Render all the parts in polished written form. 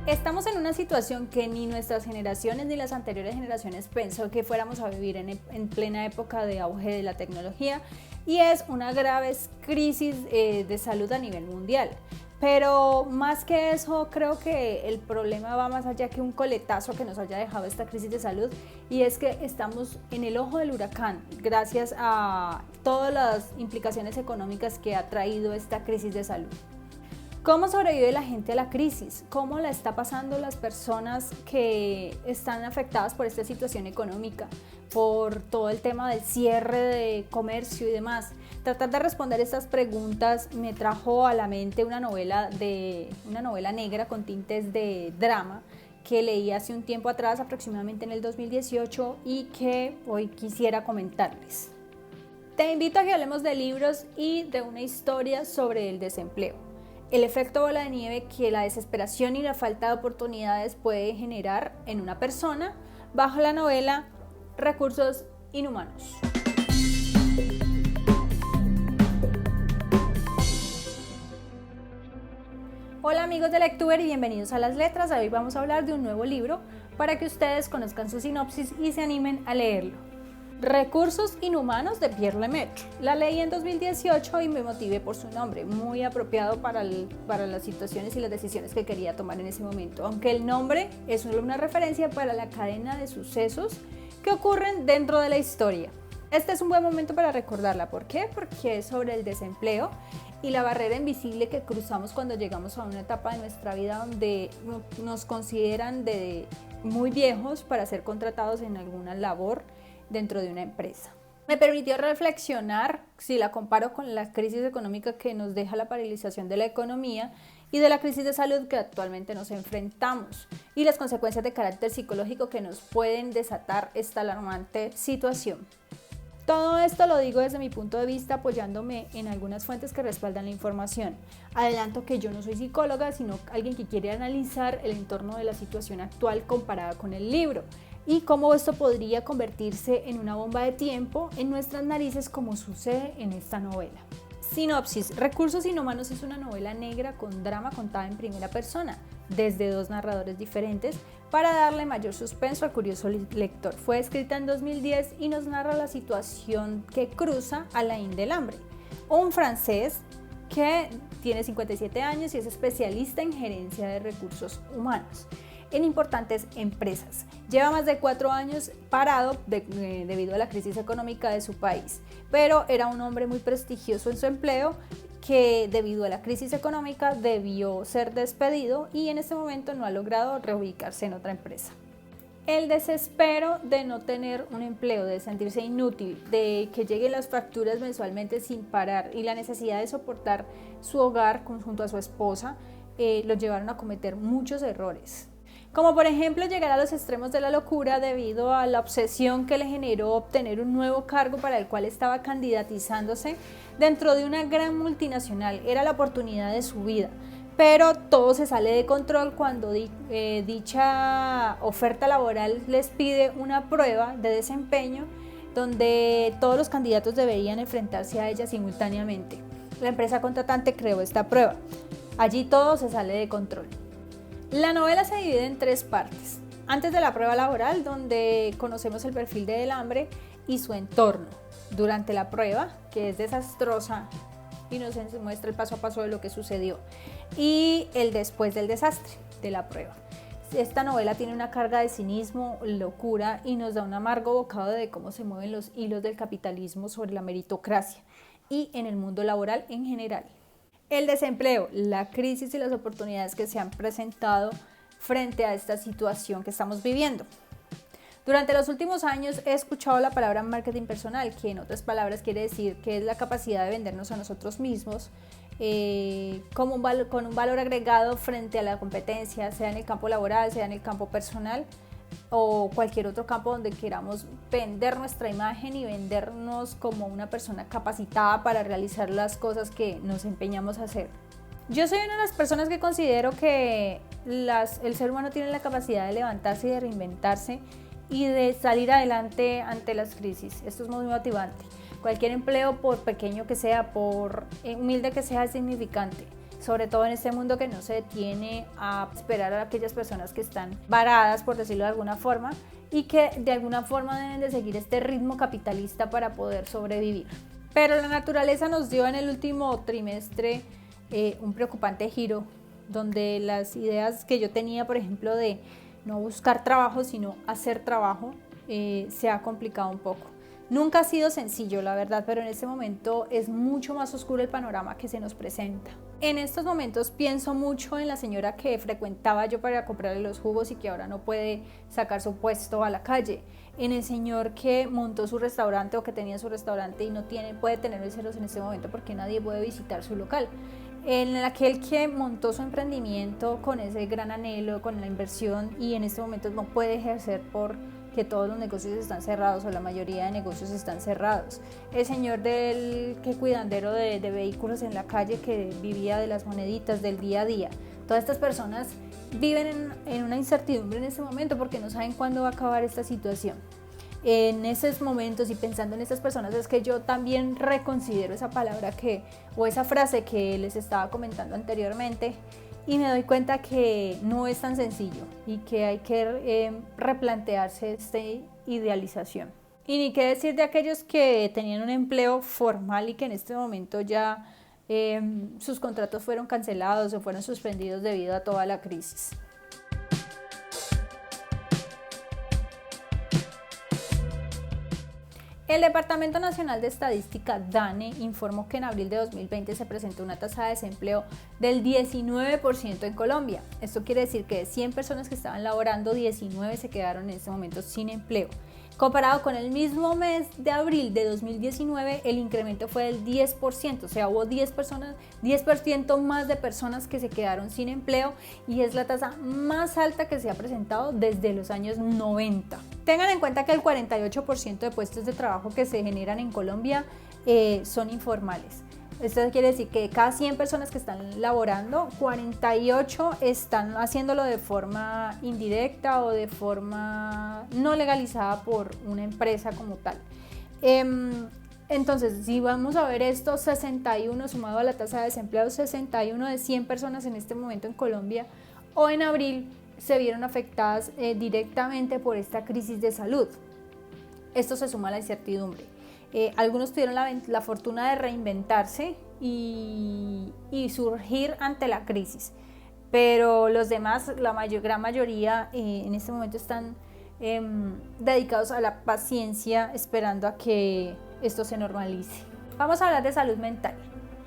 Estamos en una situación que ni nuestras generaciones ni las anteriores generaciones pensó que fuéramos a vivir en plena época de auge de la tecnología, y es una grave crisis de salud a nivel mundial. Pero más que eso, creo que el problema va más allá que un coletazo que nos haya dejado esta crisis de salud, y es que estamos en el ojo del huracán gracias a todas las implicaciones económicas que ha traído esta crisis de salud. ¿Cómo sobrevive la gente a la crisis? ¿Cómo la está pasando las personas que están afectadas por esta situación económica, por todo el tema del cierre de comercio y demás? Tratar de responder estas preguntas me trajo a la mente una novela negra con tintes de drama que leí hace un tiempo atrás, aproximadamente en el 2018, y que hoy quisiera comentarles. Te invito a que hablemos de libros y de una historia sobre el desempleo. El efecto bola de nieve que la desesperación y la falta de oportunidades puede generar en una persona, bajo la novela Recursos Inhumanos. Hola amigos de Lectuber y bienvenidos a Las Letras. Hoy vamos a hablar de un nuevo libro para que ustedes conozcan su sinopsis y se animen a leerlo. Recursos Inhumanos de Pierre Lemaitre. La leí en 2018 y me motivé por su nombre, muy apropiado para las situaciones y las decisiones que quería tomar en ese momento, aunque el nombre es solo una referencia para la cadena de sucesos que ocurren dentro de la historia. Este es un buen momento para recordarla. ¿Por qué? Porque es sobre el desempleo y la barrera invisible que cruzamos cuando llegamos a una etapa de nuestra vida donde nos consideran de muy viejos para ser contratados en alguna labor dentro de una empresa. Me permitió reflexionar si la comparo con la crisis económica que nos deja la paralización de la economía y de la crisis de salud que actualmente nos enfrentamos y las consecuencias de carácter psicológico que nos pueden desatar esta alarmante situación. Todo esto lo digo desde mi punto de vista, apoyándome en algunas fuentes que respaldan la información. Adelanto que yo no soy psicóloga, sino alguien que quiere analizar el entorno de la situación actual comparada con el libro y cómo esto podría convertirse en una bomba de tiempo en nuestras narices, como sucede en esta novela. Sinopsis: Recursos Inhumanos es una novela negra con drama contada en primera persona, desde dos narradores diferentes, para darle mayor suspenso al curioso lector. Fue escrita en 2010 y nos narra la situación que cruza Alain Delambre, un francés que tiene 57 años y es especialista en gerencia de recursos humanos en importantes empresas. Lleva más de 4 años parado debido a la crisis económica de su país, pero era un hombre muy prestigioso en su empleo que debido a la crisis económica debió ser despedido y en este momento no ha logrado reubicarse en otra empresa. El desespero de no tener un empleo, de sentirse inútil, de que lleguen las facturas mensualmente sin parar y la necesidad de soportar su hogar junto a su esposa lo llevaron a cometer muchos errores. Como por ejemplo llegar a los extremos de la locura debido a la obsesión que le generó obtener un nuevo cargo para el cual estaba candidatizándose dentro de una gran multinacional. Era la oportunidad de su vida, pero todo se sale de control cuando dicha oferta laboral les pide una prueba de desempeño donde todos los candidatos deberían enfrentarse a ella simultáneamente. La empresa contratante creó esta prueba. Allí todo se sale de control. La novela se divide en 3 partes. Antes de la prueba laboral, donde conocemos el perfil de Delambre y su entorno. Durante la prueba, que es desastrosa y nos muestra el paso a paso de lo que sucedió. Y el después del desastre de la prueba. Esta novela tiene una carga de cinismo, locura y nos da un amargo bocado de cómo se mueven los hilos del capitalismo sobre la meritocracia y en el mundo laboral en general. El desempleo, la crisis y las oportunidades que se han presentado frente a esta situación que estamos viviendo. Durante los últimos años he escuchado la palabra marketing personal, que en otras palabras quiere decir que es la capacidad de vendernos a nosotros mismos con un valor agregado frente a la competencia, sea en el campo laboral, sea en el campo personal o cualquier otro campo donde queramos vender nuestra imagen y vendernos como una persona capacitada para realizar las cosas que nos empeñamos a hacer. Yo soy una de las personas que considero que el ser humano tiene la capacidad de levantarse y de reinventarse y de salir adelante ante las crisis. Esto es muy motivante. Cualquier empleo, por pequeño que sea, por humilde que sea, es significante. sobre todo en este mundo que no se detiene a esperar a aquellas personas que están varadas, por decirlo de alguna forma, y que de alguna forma deben de seguir este ritmo capitalista para poder sobrevivir. Pero la naturaleza nos dio en el último trimestre un preocupante giro, donde las ideas que yo tenía, por ejemplo, de no buscar trabajo, sino hacer trabajo, se ha complicado un poco. Nunca ha sido sencillo, la verdad, pero en este momento es mucho más oscuro el panorama que se nos presenta. En estos momentos pienso mucho en la señora que frecuentaba yo para comprarle los jugos y que ahora no puede sacar su puesto a la calle, en el señor que montó su restaurante o que tenía su restaurante y no puede tener meseros en este momento porque nadie puede visitar su local, en aquel que montó su emprendimiento con ese gran anhelo, con la inversión, y en este momento no puede ejercer porque todos los negocios están cerrados o la mayoría de negocios están cerrados. El señor cuidandero de vehículos en la calle, que vivía de las moneditas del día a día. Todas estas personas viven en una incertidumbre en este momento porque no saben cuándo va a acabar esta situación. En esos momentos y pensando en estas personas es que yo también reconsidero esa palabra o esa frase que les estaba comentando anteriormente, y me doy cuenta que no es tan sencillo y que hay que replantearse esta idealización. Y ni qué decir de aquellos que tenían un empleo formal y que en este momento ya sus contratos fueron cancelados o fueron suspendidos debido a toda la crisis. El Departamento Nacional de Estadística, DANE, informó que en abril de 2020 se presentó una tasa de desempleo del 19% en Colombia. Esto quiere decir que de 100 personas que estaban laborando, 19 se quedaron en este momento sin empleo. Comparado con el mismo mes de abril de 2019, el incremento fue del 10%, o sea, hubo 10% más de personas que se quedaron sin empleo, y es la tasa más alta que se ha presentado desde los años 90. Tengan en cuenta que el 48% de puestos de trabajo que se generan en Colombia son informales. Esto quiere decir que de cada 100 personas que están laborando, 48 están haciéndolo de forma indirecta o de forma no legalizada por una empresa como tal. Entonces, si vamos a ver esto, 61 sumado a la tasa de desempleo, 61 de 100 personas en este momento en Colombia o en abril se vieron afectadas directamente por esta crisis de salud. Esto se suma a la incertidumbre. Algunos tuvieron la fortuna de reinventarse y surgir ante la crisis, pero los demás, gran mayoría, en este momento están dedicados a la paciencia, esperando a que esto se normalice. Vamos a hablar de salud mental.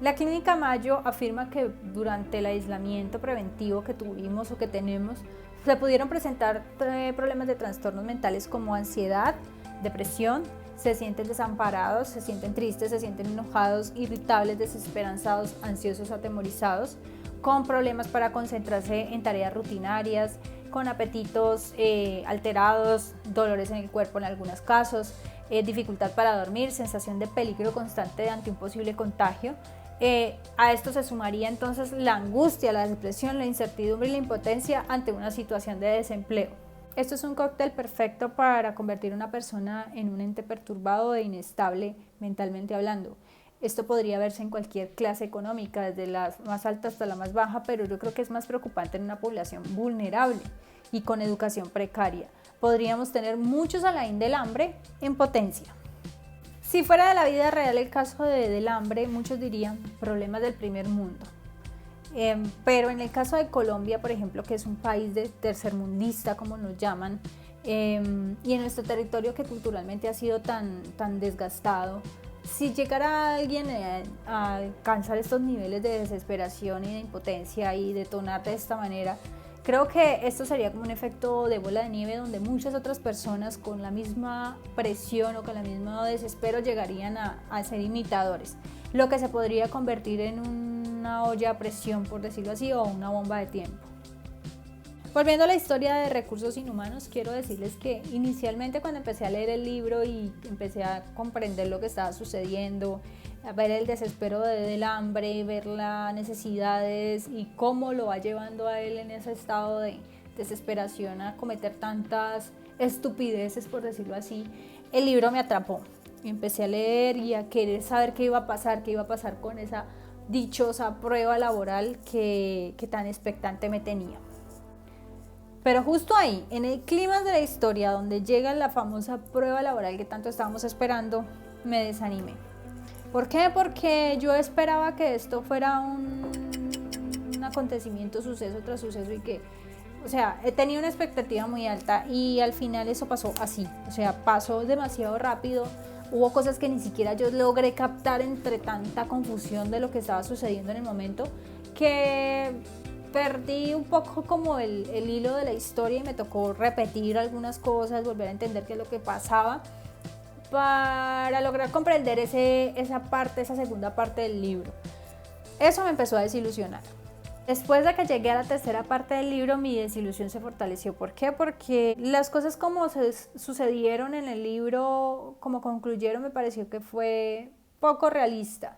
La Clínica Mayo afirma que durante el aislamiento preventivo que tuvimos o que tenemos, se pudieron presentar problemas de trastornos mentales como ansiedad, depresión. Se sienten desamparados, se sienten tristes, se sienten enojados, irritables, desesperanzados, ansiosos, atemorizados, con problemas para concentrarse en tareas rutinarias, con apetitos alterados, dolores en el cuerpo en algunos casos, dificultad para dormir, sensación de peligro constante ante un posible contagio. A esto se sumaría entonces la angustia, la depresión, la incertidumbre y la impotencia ante una situación de desempleo. Esto es un cóctel perfecto para convertir a una persona en un ente perturbado e inestable mentalmente hablando. Esto podría verse en cualquier clase económica, desde la más alta hasta la más baja, pero yo creo que es más preocupante en una población vulnerable y con educación precaria. Podríamos tener muchos Alain del hambre en potencia. Si fuera de la vida real el caso del hambre, muchos dirían problemas del primer mundo. Pero en el caso de Colombia, por ejemplo, que es un país tercermundista, como nos llaman, y en nuestro territorio que culturalmente ha sido tan desgastado, si llegara alguien a alcanzar estos niveles de desesperación y de impotencia y detonar de esta manera, creo que esto sería como un efecto de bola de nieve, donde muchas otras personas con la misma presión o con el mismo desespero llegarían a ser imitadores, lo que se podría convertir en una olla a presión, por decirlo así, o una bomba de tiempo. Volviendo a la historia de Recursos Inhumanos, quiero decirles que inicialmente, cuando empecé a leer el libro y empecé a comprender lo que estaba sucediendo, a ver el desespero del hambre, ver las necesidades y cómo lo va llevando a él en ese estado de desesperación a cometer tantas estupideces, por decirlo así, el libro me atrapó. Empecé a leer y a querer saber qué iba a pasar con esa dichosa prueba laboral que tan expectante me tenía. Pero justo ahí, en el clímax de la historia, donde llega la famosa prueba laboral que tanto estábamos esperando, me desanimé. ¿Por qué? Porque yo esperaba que esto fuera un acontecimiento, suceso tras suceso, y que, o sea, tenía una expectativa muy alta y al final eso pasó así, o sea, pasó demasiado rápido. Hubo cosas que ni siquiera yo logré captar entre tanta confusión de lo que estaba sucediendo en el momento, que perdí un poco como el hilo de la historia y me tocó repetir algunas cosas, volver a entender qué es lo que pasaba para lograr comprender esa segunda parte del libro. Eso me empezó a desilusionar. Después de que llegué a la tercera parte del libro, mi desilusión se fortaleció. ¿Por qué? Porque las cosas como sucedieron en el libro, como concluyeron, me pareció que fue poco realista.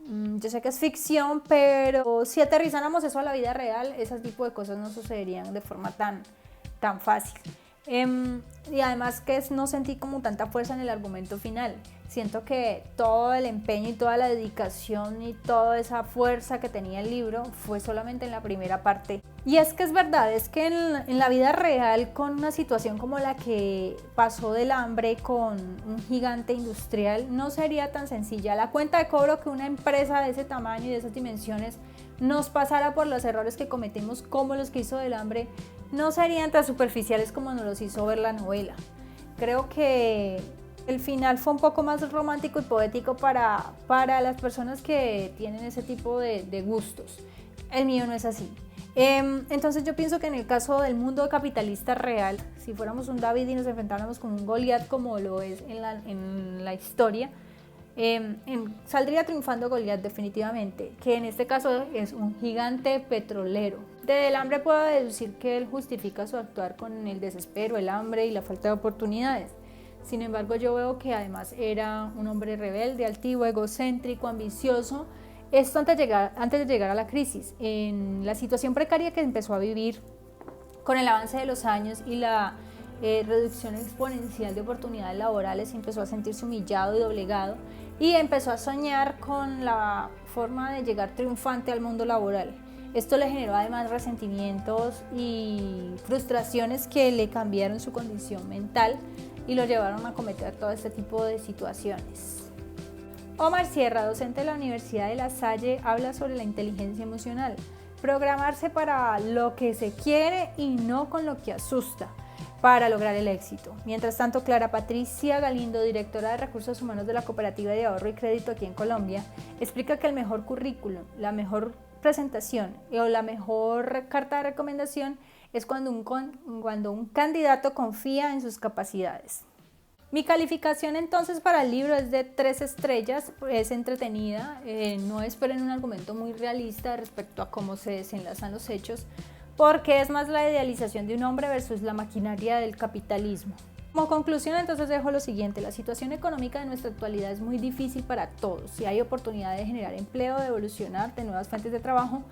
Yo sé que es ficción, pero si aterrizáramos eso a la vida real, ese tipo de cosas no sucederían de forma tan fácil. Y además que no sentí como tanta fuerza en el argumento final. Siento que todo el empeño y toda la dedicación y toda esa fuerza que tenía el libro fue solamente en la primera parte. Y es que es verdad, es que en la vida real, con una situación como la que pasó del hambre con un gigante industrial, no sería tan sencilla. La cuenta de cobro que una empresa de ese tamaño y de esas dimensiones nos pasara por los errores que cometimos como los que hizo del hambre, no serían tan superficiales como nos los hizo ver la novela. Creo que el final fue un poco más romántico y poético para las personas que tienen ese tipo de gustos. El mío no es así. Entonces yo pienso que en el caso del mundo capitalista real, si fuéramos un David y nos enfrentáramos con un Goliat como lo es en la historia, saldría triunfando Goliat definitivamente, que en este caso es un gigante petrolero. Del hambre puedo deducir que él justifica su actuar con el desespero, el hambre y la falta de oportunidades. Sin embargo, yo veo que además era un hombre rebelde, altivo, egocéntrico, ambicioso. Esto antes de llegar a la crisis, en la situación precaria que empezó a vivir con el avance de los años y la reducción exponencial de oportunidades laborales, empezó a sentirse humillado y doblegado y empezó a soñar con la forma de llegar triunfante al mundo laboral. Esto le generó además resentimientos y frustraciones que le cambiaron su condición mental y lo llevaron a cometer todo este tipo de situaciones. Omar Sierra, docente de la Universidad de La Salle, habla sobre la inteligencia emocional. Programarse para lo que se quiere y no con lo que asusta para lograr el éxito. Mientras tanto, Clara Patricia Galindo, directora de Recursos Humanos de la Cooperativa de Ahorro y Crédito aquí en Colombia, explica que el mejor currículum, la mejor presentación o la mejor carta de recomendación es cuando un candidato confía en sus capacidades. Mi calificación entonces para el libro es de 3 estrellas, es entretenida, no esperen un argumento muy realista respecto a cómo se desenlazan los hechos, porque es más la idealización de un hombre versus la maquinaria del capitalismo. Como conclusión entonces dejo lo siguiente: la situación económica de nuestra actualidad es muy difícil para todos, si hay oportunidad de generar empleo, de evolucionar, de nuevas fuentes de trabajo,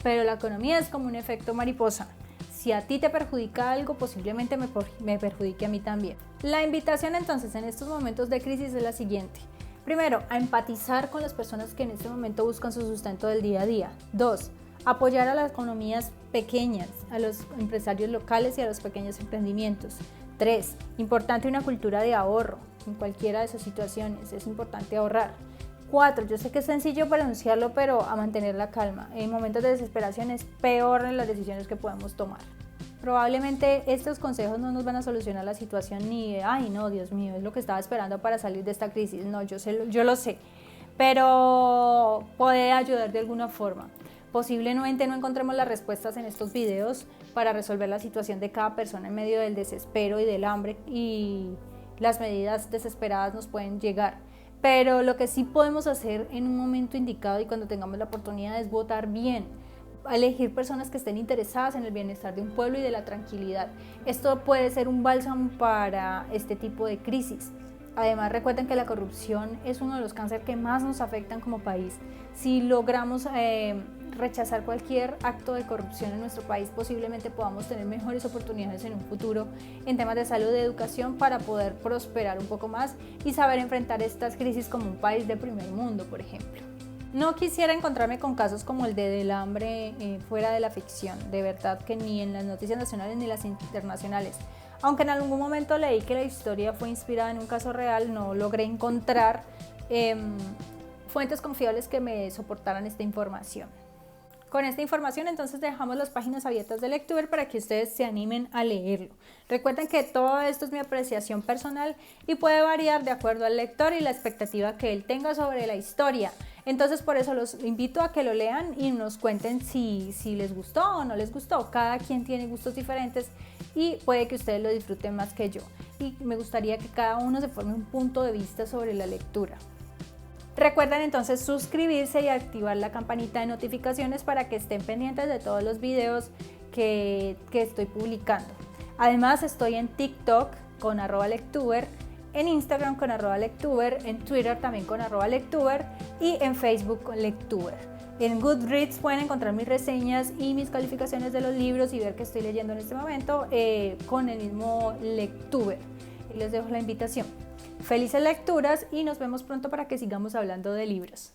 pero la economía es como un efecto mariposa. Si a ti te perjudica algo, posiblemente me perjudique a mí también. La invitación entonces en estos momentos de crisis es la siguiente. Primero, a empatizar con las personas que en este momento buscan su sustento del día a día. 2, apoyar a las economías pequeñas, a los empresarios locales y a los pequeños emprendimientos. 3, importante una cultura de ahorro en cualquiera de esas situaciones, es importante ahorrar. 4, yo sé que es sencillo pronunciarlo, pero a mantener la calma. En momentos de desesperación es peor en las decisiones que podemos tomar. Probablemente estos consejos no nos van a solucionar la situación ni de, ay no, Dios mío, es lo que estaba esperando para salir de esta crisis. No, yo lo sé, pero puede ayudar de alguna forma. Posiblemente no encontremos las respuestas en estos videos para resolver la situación de cada persona en medio del desespero y del hambre, y las medidas desesperadas nos pueden llegar. Pero lo que sí podemos hacer en un momento indicado y cuando tengamos la oportunidad es votar bien, elegir personas que estén interesadas en el bienestar de un pueblo y de la tranquilidad. Esto puede ser un bálsamo para este tipo de crisis. Además, recuerden que la corrupción es uno de los cánceres que más nos afectan como país. Si logramos rechazar cualquier acto de corrupción en nuestro país, posiblemente podamos tener mejores oportunidades en un futuro en temas de salud y de educación para poder prosperar un poco más y saber enfrentar estas crisis como un país de primer mundo, por ejemplo. No quisiera encontrarme con casos como el de Del Hambre fuera de la ficción, de verdad que ni en las noticias nacionales ni las internacionales. Aunque en algún momento leí que la historia fue inspirada en un caso real, no logré encontrar fuentes confiables que me soportaran esta información. Con esta información entonces dejamos las páginas abiertas de Lectuber para que ustedes se animen a leerlo. Recuerden que todo esto es mi apreciación personal y puede variar de acuerdo al lector y la expectativa que él tenga sobre la historia. Entonces por eso los invito a que lo lean y nos cuenten si les gustó o no les gustó. Cada quien tiene gustos diferentes y puede que ustedes lo disfruten más que yo. Y me gustaría que cada uno se forme un punto de vista sobre la lectura. Recuerden entonces suscribirse y activar la campanita de notificaciones para que estén pendientes de todos los videos que estoy publicando. Además estoy en TikTok con @lectuber, en Instagram con @lectuber, en Twitter también con @lectuber y en Facebook con Lectuber. En Goodreads pueden encontrar mis reseñas y mis calificaciones de los libros y ver qué estoy leyendo en este momento con el mismo Lectuber. Y les dejo la invitación. Felices lecturas y nos vemos pronto para que sigamos hablando de libros.